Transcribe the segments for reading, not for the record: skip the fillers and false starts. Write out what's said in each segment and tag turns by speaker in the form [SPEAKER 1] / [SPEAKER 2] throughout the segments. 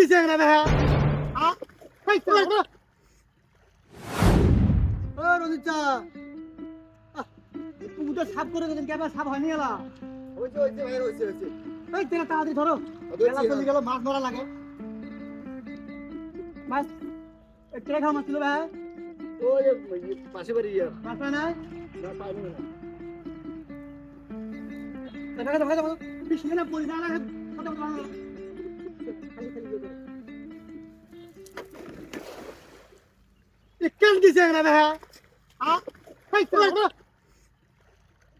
[SPEAKER 1] দিছে না ভাই আ ভাই তো ও রোজিতা তুমি তো সাপ করে গেছেন কেবা সাপ হয়নি এলা
[SPEAKER 2] হইছে ভাই হইছে
[SPEAKER 1] এই তেরা তাড়াতাড়ি ধরো এলা চলে গেল মাছ ধরা লাগে মাছ কে খাওয়া মাছ ছিল ভাই
[SPEAKER 2] ওই পাশে বাড়ি
[SPEAKER 1] মাছ পায় নাই
[SPEAKER 2] না পাইনি না
[SPEAKER 1] দেখা পিছনে না পড়ি না কত খালি কেন দিছে না ভাই আ ভাই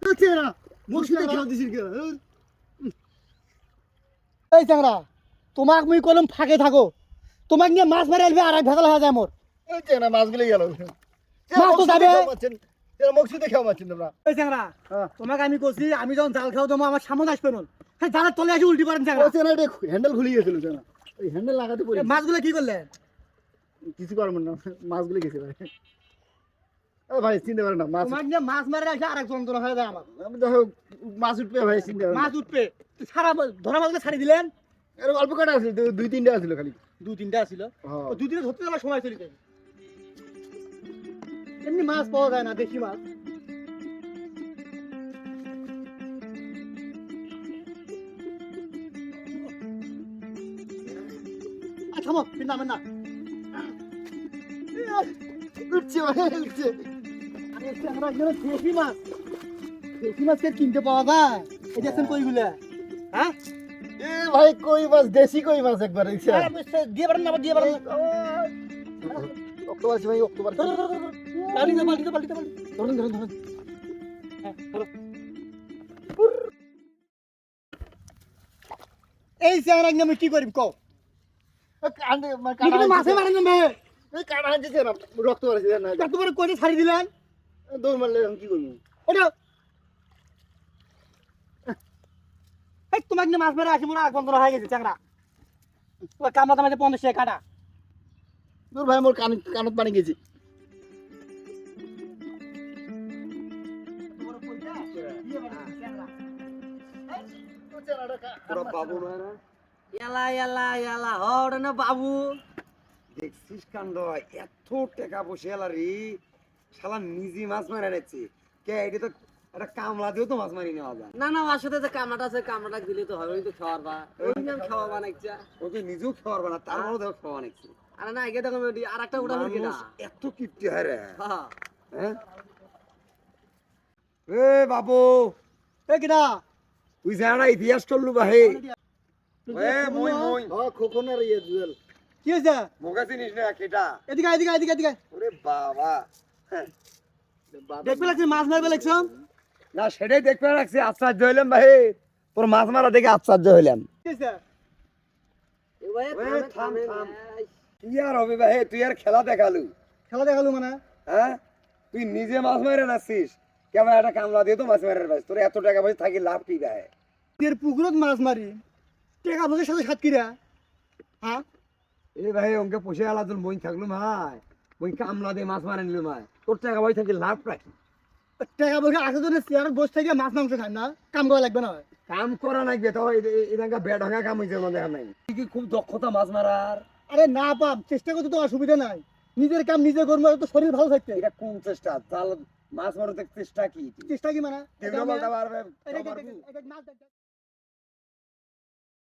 [SPEAKER 1] তো চেরা মুখে খেলা দিছিস কি এই চাংরা তোমাক মুই কলম ফাঁকে থাকো তোমাক নিয়ে মাছ মারে আলবে আর এক ভেজাল হয়ে যায় মোর
[SPEAKER 2] এই চেনা মাছগুলো গেল
[SPEAKER 1] মাছ তো যাবে
[SPEAKER 2] এরা মকসুদে খাওয়া মাছেন তোমরা
[SPEAKER 1] এই চাংরা তোমাকে আমি কইছি আমি যখন জাল খাও তোমার আমার সামনে আসবে না হ্যাঁ জালের তলে আসি উল্টি পারেন চাংরা
[SPEAKER 2] ও চেনা এটা হ্যান্ডেল খুলে গিয়েছিল চেনা ওই হ্যান্ডেল লাগাতে পড়ে
[SPEAKER 1] মাছগুলো কি করলেন
[SPEAKER 2] কিছু করবেন না মাছগুলো গেছে ভাই ও ভাই চিনতে পারেন না মাছ
[SPEAKER 1] তোমাক নিয়ে মাছ মারে আসে আর এক যন্ত্রণা হয়ে যায় আমার
[SPEAKER 2] আমি দেখো মাছ উঠবে ভাই চিনতে পারেন
[SPEAKER 1] মাছ উঠবে সারা ধরা মাছগুলো ছাড়ি দিলেন
[SPEAKER 2] এর অল্প কটা আছিল দুই তিনটা আছিল খালি
[SPEAKER 1] দু তিনটা ছিল
[SPEAKER 2] হ্যাঁ
[SPEAKER 1] দুই তিনটা ধরতে গেলে সময় চলে যায় এমনি মাছ পাওয়া যায় না দেশি মাছ থামো কিন্তু আমার না
[SPEAKER 2] উঠছে ভাই উঠছে
[SPEAKER 1] আমরা এখানে দেশি মাছকে কিনতে পাওয়া যায় এই দেখছেন কইগুলা হ্যাঁ
[SPEAKER 2] এ ভাই কই মাছ দেশি কই মাছ একবার দেখছে
[SPEAKER 1] দিয়ে পারেন না দিয়ে পারেন
[SPEAKER 2] অক্টোবর ভাই অক্টোবর
[SPEAKER 1] বালিতে ধরুন এই চেহারা আমি কি করিম কও মাছে মারেন না
[SPEAKER 2] কাটা হাঁটছে না রক্ত বাড়ছে না
[SPEAKER 1] তোমার কোটে ছাড়ি দিলেন
[SPEAKER 2] দৌড় মারলে আমি কি করবো
[SPEAKER 1] ওটা এই তোমাকে নিয়ে মাছ মেরে আসি মনে হয় বন্ধ হয়ে গেছে চাকরা তোমার কামড়া তামাতে 50 টাকা কাটা
[SPEAKER 2] দূর ভাই মোর কানত পানি গেছে
[SPEAKER 3] বাবু নয় না
[SPEAKER 1] এলা ওটা না বাবু
[SPEAKER 3] দেখছিস কাণ্ড এত টাকা বসে এলা রে শালা নিজে মাছ মারা রেখেছে কে এটা তো একটা কামলা দিয়েও তো মাছ মারি নেওয়া যায়
[SPEAKER 4] না ওর সাথে যে কামড়াটা আছে কামড়াটা দিলে তো হবে তো খাওয়ার বা ওই নাম খাওয়া বানাইছে
[SPEAKER 3] ও তো নিজেও খাওয়ার না তার মধ্যে দেখো খাওয়া নাকছে
[SPEAKER 4] আরে না আগে দেখো আর একটা উড়া মুরগি না
[SPEAKER 3] এত কিপটি হয় রে
[SPEAKER 4] হ্যাঁ
[SPEAKER 3] হ্যাঁ এ বাবু
[SPEAKER 1] এ কিনা
[SPEAKER 3] তুই জানা ইতিহাস করলু ভাই এ মই
[SPEAKER 2] খোকনের ইয়ে জুয়েল
[SPEAKER 1] কি হয়েছে
[SPEAKER 3] মোগা চিনিস না কেটা
[SPEAKER 1] এদিকে
[SPEAKER 3] ওরে বাবা
[SPEAKER 1] দেখবে লাগছে মাছ মারবে লাগছ
[SPEAKER 3] না সেটাই দেখতে রাখছি আশ্চর্য হইলাম ভাই তোর মাছ মারা দেখে আশ্চর্য হইলাম
[SPEAKER 1] কি হয়েছে
[SPEAKER 3] থাম কি আর হবে ভাই তুই আর খেলা দেখালু
[SPEAKER 1] খেলা দেখালু মানে
[SPEAKER 3] হ্যাঁ তুই নিজে মাছ মেরে নাছিস কেমন একটা কামলা দিয়ে তো মাছ মেরে পাইস তোর এত টাকা পয়সা থাকি লাভ কি গায়ে
[SPEAKER 1] এর পুকুরত মাছ মারি টাকা পয়সার সাথে সাতকিরা হ্যাঁ
[SPEAKER 3] এই ভাই অঙ্কে পোষে আলা তোর বই থাকলো ভাই বই কামলা দিয়ে মাছ মারে নিল ভাই তোর টাকা পয়সা থাকি লাভ রাখি
[SPEAKER 1] টাকা পয়সা আছে তো চেয়ার বসে থেকে মাছ মাংস খায় না কাম করা লাগবে না
[SPEAKER 3] কাম করা লাগবে তো এখানকার বেঢঙ্গা কাম হয়েছে আমাদের নাই কি খুব দক্ষতা মাছ মারার
[SPEAKER 1] আরে না পাপ চেষ্টা করতে তো অসুবিধা নাই নিজের কাম নিজে করবো তো শরীর ভালো থাকতে
[SPEAKER 3] এটা কোন চেষ্টা তাহলে মাছ মারতে চেষ্টা কি
[SPEAKER 1] চেষ্টা কি মানে
[SPEAKER 3] পারবে
[SPEAKER 1] মাছ